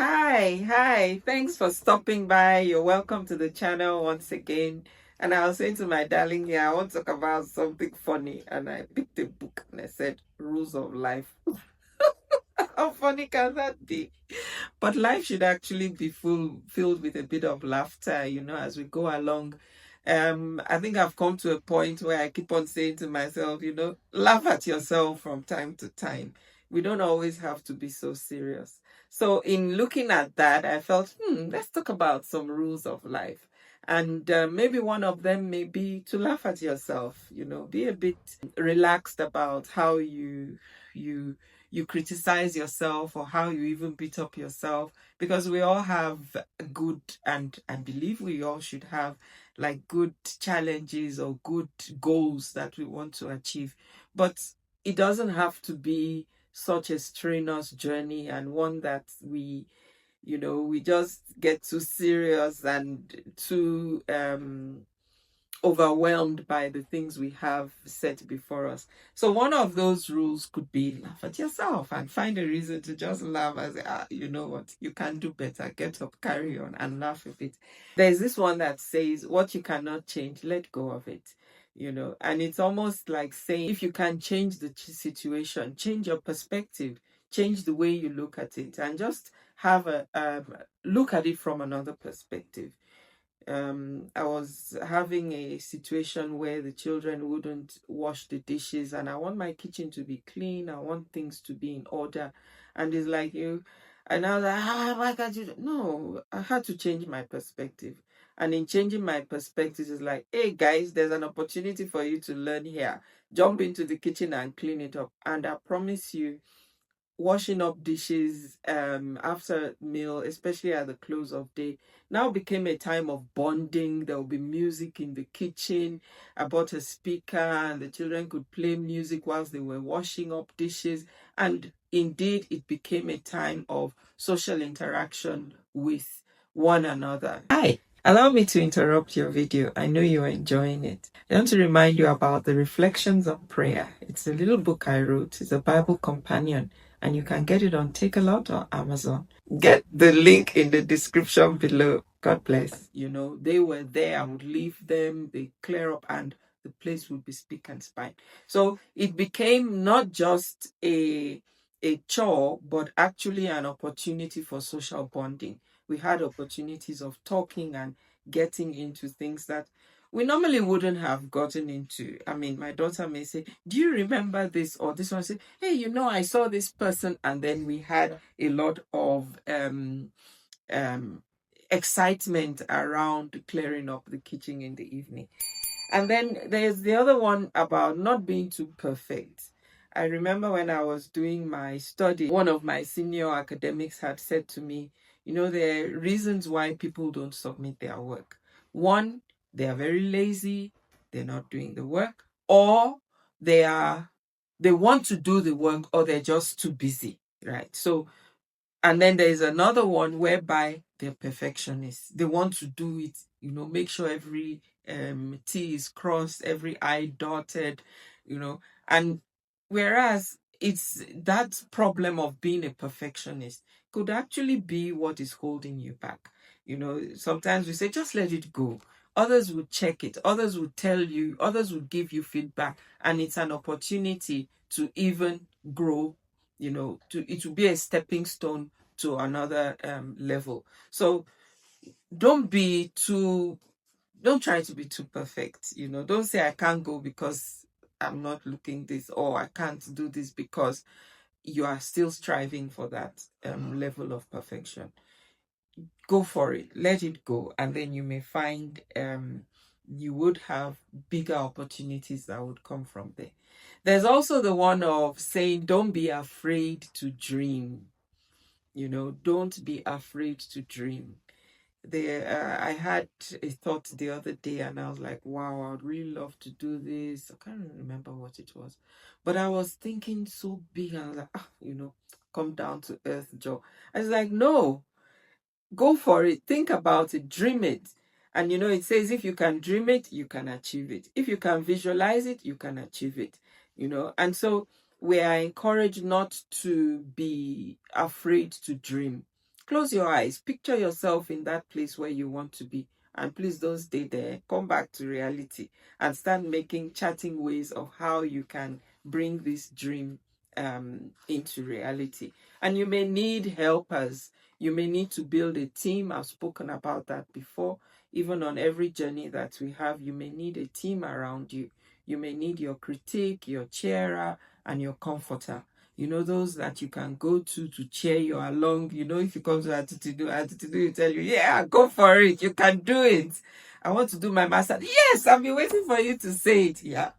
Hi. Thanks for stopping by. You're welcome to the channel once again. And I was saying to my darling here, I want to talk about something funny. And I picked a book and I said, Rules of Life. How funny can that be? But life should actually be filled with a bit of laughter, as we go along. I think I've come to a point where I keep on saying to myself, laugh at yourself from time to time. We don't always have to be so serious. So in looking at that, I felt, let's talk about some rules of life. And maybe one of them may be to laugh at yourself, be a bit relaxed about how you you criticize yourself or how you even beat up yourself, because we all have good, and I believe we all should have like good challenges or good goals that we want to achieve, but it doesn't have to be such a strenuous journey and one that we just get too serious and too overwhelmed by the things we have set before us. So one of those rules could be laugh at yourself and find a reason to just laugh and say, you know what, you can do better. Get up, carry on, and laugh a bit. There's this one that says, what you cannot change, let go of it. And it's almost like saying, if you can change the situation, change your perspective, change the way you look at it, and just have a look at it from another perspective. I was having a situation where the children wouldn't wash the dishes, and I want my kitchen to be clean. I want things to be in order. And it's like and I was like, why can't you? No, I had to change my perspective. And in changing my perspective, it's like, hey guys, there's an opportunity for you to learn here. Jump into the kitchen and clean it up. And I promise you, washing up dishes after meal, especially at the close of day, now became a time of bonding. There will be music in the kitchen. I bought a speaker and the children could play music whilst they were washing up dishes. And indeed, it became a time of social interaction with one another. Hi. Allow me to interrupt your video. I know you're enjoying it. I want to remind you about the Reflections on Prayer. It's a little book I wrote. It's a Bible companion, and you can get it on Takealot or Amazon. Get the link in the description below. God bless. They were there. I would leave them, they clear up, and the place would be spick and span. So it became not just a chore, but actually an opportunity for social bonding. We had opportunities of talking and getting into things that we normally wouldn't have gotten into. I mean, my daughter may say, do you remember this? Or this one say, hey, I saw this person. And then we had a lot of excitement around clearing up the kitchen in the evening. And then there's the other one about not being too perfect. I remember when I was doing my study, one of my senior academics had said to me, there are reasons why people don't submit their work. One, they are very lazy, they're not doing the work, or they want to do the work, or they're just too busy, right? So, and then there's another one whereby they're perfectionists. They want to do it, make sure every T is crossed, every I dotted, and whereas it's that problem of being a perfectionist could actually be what is holding you back. Sometimes we say, just let it go. Others will check it, others will tell you, others will give you feedback, and it's an opportunity to even grow. It will be a stepping stone to another level. So don't try to be too perfect. Don't say I can't go because I'm not looking this, or I can't do this because you are still striving for that level of perfection. Go for it, let it go, and then you may find you would have bigger opportunities that would come from there. There's also the one of saying, don't be afraid to dream. Don't be afraid to dream. I had a thought the other day, and I was like, wow, I would really love to do this. I can't remember what it was, but I was thinking so big, and I was like, come down to earth, Joe. I was like, no, go for it, think about it, dream it. And it says, if you can dream it, you can achieve it. If you can visualize it, you can achieve it. And so we are encouraged not to be afraid to dream. close your eyes, picture yourself in that place where you want to be, and please don't stay there. Come back to reality and start making chatting ways of how you can bring this dream into reality. And you may need helpers. You may need to build a team. I've spoken about that before. Even on every journey that we have, you may need a team around you. You may need your critique, your cheerer, and your comforter. You know, those that you can go to cheer you along. You know, if you come to attitude will tell you, yeah, go for it. You can do it. I want to do my master. Yes, I've been waiting for you to say it. Yeah,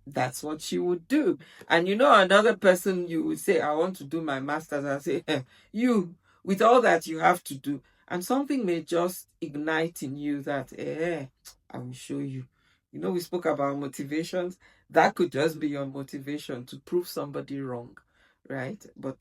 that's what she would do. And you know, another person you would say, I want to do my master's. I say, you, with all that you have to do. And something may just ignite in you that, I will show you. You know, we spoke about motivations. That could just be your motivation to prove somebody wrong, right? But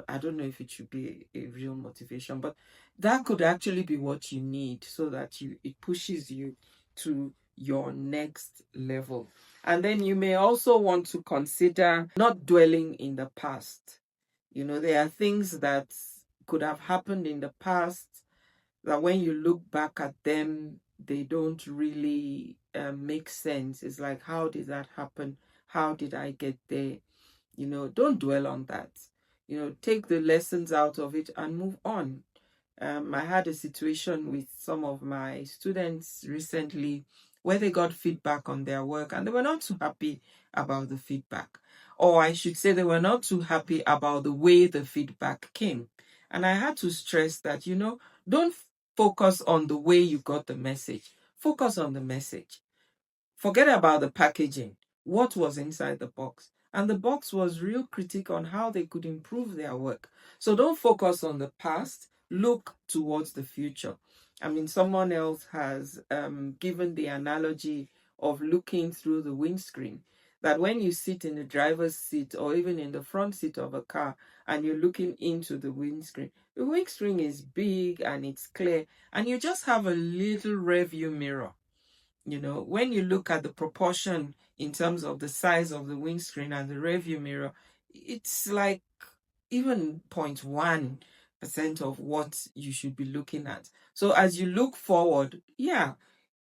I don't know if it should be a real motivation, but that could actually be what you need so that it pushes you to your next level. And then you may also want to consider not dwelling in the past. You know, there are things that could have happened in the past that when you look back at them, they don't really make sense. It's like, how did that happen? How did I get there? You know, don't dwell on that. You know, take the lessons out of it and move on. I had a situation with some of my students recently where they got feedback on their work and they were not too happy about the feedback. Or I should say, they were not too happy about the way the feedback came. And I had to stress that, you know, don't focus on the way you got the message, focus on the message. Forget about the packaging. What was inside the box? And the box was real critique on how they could improve their work. So don't focus on the past, look towards the future. I mean, someone else has given the analogy of looking through the windscreen. That when you sit in the driver's seat or even in the front seat of a car and you're looking into the windscreen is big and it's clear, and you just have a little rearview mirror. You know, when you look at the proportion in terms of the size of the windscreen and the rearview mirror, it's like even 0.1% of what you should be looking at. So as you look forward, yeah,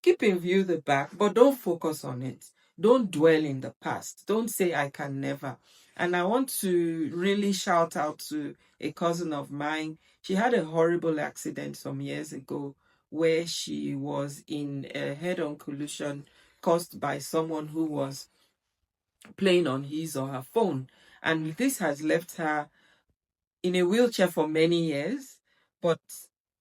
keep in view the back, but don't focus on it. Don't dwell in the past. Don't say, I can never. And I want to really shout out to a cousin of mine. She had a horrible accident some years ago where she was in a head-on collision caused by someone who was playing on his or her phone. And this has left her in a wheelchair for many years, but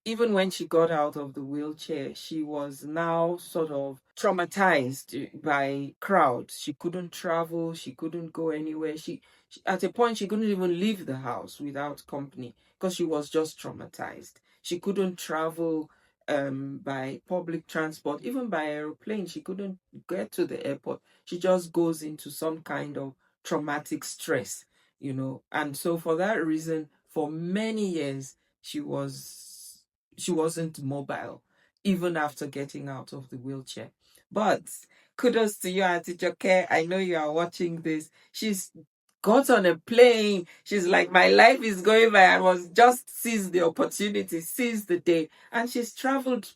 even when she got out of the wheelchair, she was now sort of traumatized by crowds. She couldn't travel, she couldn't go anywhere. She at a point she couldn't even leave the house without company because she was just traumatized. She couldn't travel by public transport, even by aeroplane. She couldn't get to the airport. She just goes into some kind of traumatic stress, you know. And so for that reason, for many years, she wasn't mobile, even after getting out of the wheelchair. But kudos to you, Auntie Joke. I know you are watching this. She's got on a plane. She's like, my life is going by. I was just seize the opportunity, seize the day. And she's traveled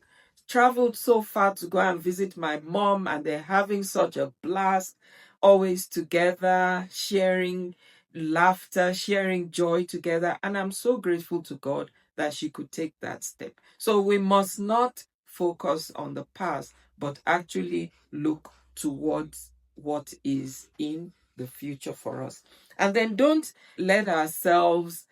so far to go and visit my mom, and they're having such a blast, always together, sharing laughter, sharing joy together. And I'm so grateful to God that she could take that step. So we must not focus on the past, but actually look towards what is in the future for us. And then don't let ourselves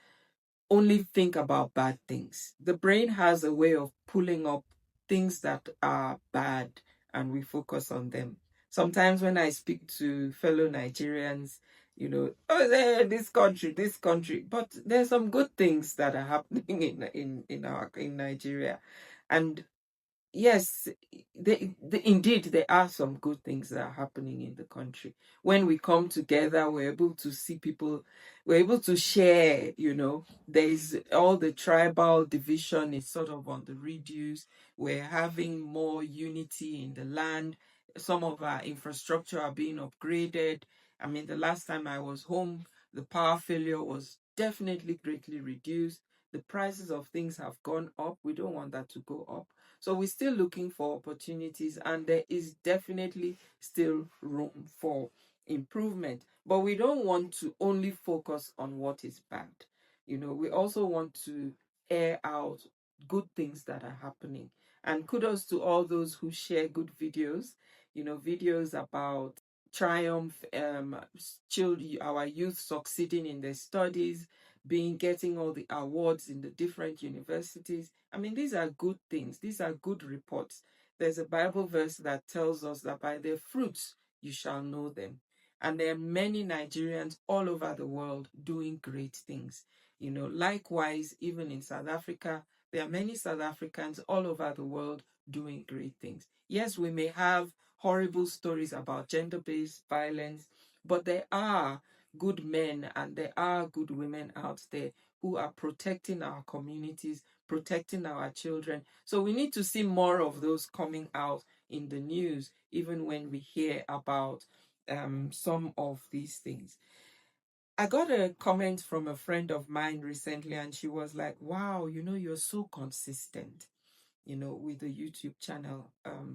only think about bad things. The brain has a way of pulling up things that are bad and we focus on them. Sometimes when I speak to fellow Nigerians, you know, oh, this country, but there's some good things that are happening in Nigeria, and yes, indeed, there are some good things that are happening in the country. When we come together, we're able to see people, we're able to share, you know, there's all the tribal division is sort of on the reduce. We're having more unity in the land. Some of our infrastructure are being upgraded. I mean, the last time I was home, the power failure was definitely greatly reduced. The prices of things have gone up. We don't want that to go up. So we're still looking for opportunities, and there is definitely still room for improvement. But we don't want to only focus on what is bad. We also want to air out good things that are happening. And kudos to all those who share good videos, videos about triumph, our youth succeeding in their studies, getting all the awards in the different universities. I mean, these are good things. These are good reports. There's a Bible verse that tells us that by their fruits you shall know them. And there are many Nigerians all over the world doing great things. Likewise, even in South Africa, there are many South Africans all over the world doing great things. Yes, we may have horrible stories about gender-based violence, but there are good men and there are good women out there who are protecting our communities, protecting our children. So we need to see more of those coming out in the news, even when we hear about some of these things. I got a comment from a friend of mine recently, and she was like, wow, you're so consistent, with the YouTube channel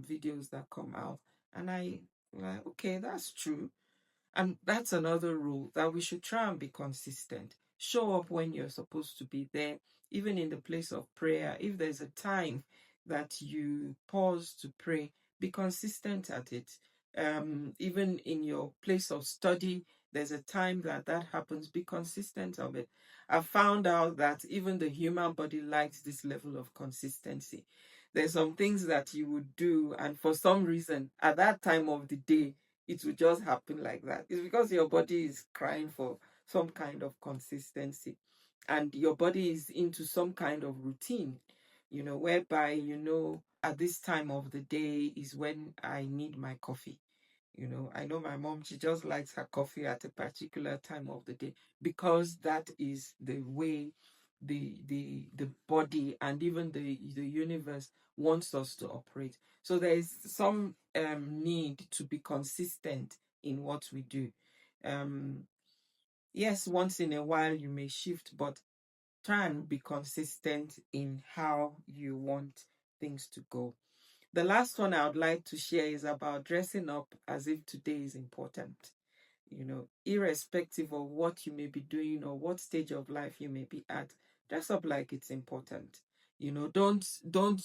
videos that come out. And I, like, okay, that's true. And that's another rule, that we should try and be consistent. Show up when you're supposed to be there, even in the place of prayer. If there's a time that you pause to pray, be consistent at it. Even in your place of study, there's a time that happens. Be consistent of it. I found out that even the human body likes this level of consistency. There's some things that you would do, and for some reason, at that time of the day, it will just happen like that. It's because your body is crying for some kind of consistency, and your body is into some kind of routine, whereby, at this time of the day is when I need my coffee. I know my mom, she just likes her coffee at a particular time of the day, because that is the way the body and even the universe wants us to operate. So there is some need to be consistent in what we do. Yes, once in a while you may shift, but try and be consistent in how you want things to go. The last one I would like to share is about dressing up as if today is important. Irrespective of what you may be doing or what stage of life you may be at, dress up like it's important. Don't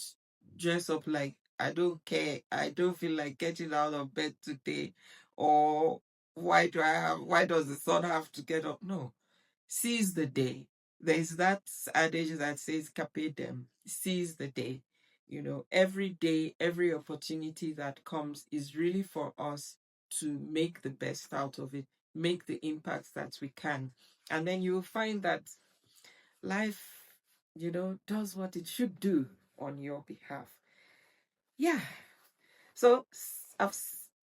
dress up like, I don't care, I don't feel like getting out of bed today, or why does the sun have to get up? No, seize the day. There's that adage that says carpe diem, seize the day. Every day, every opportunity that comes is really for us to make the best out of it, make the impact that we can. And then you will find that life, does what it should do on your behalf. Yeah. So I've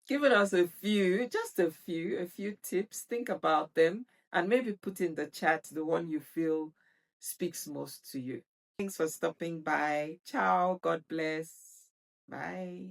given us just a few tips. Think about them and maybe put in the chat the one you feel speaks most to you. Thanks for stopping by. Ciao. God bless. Bye.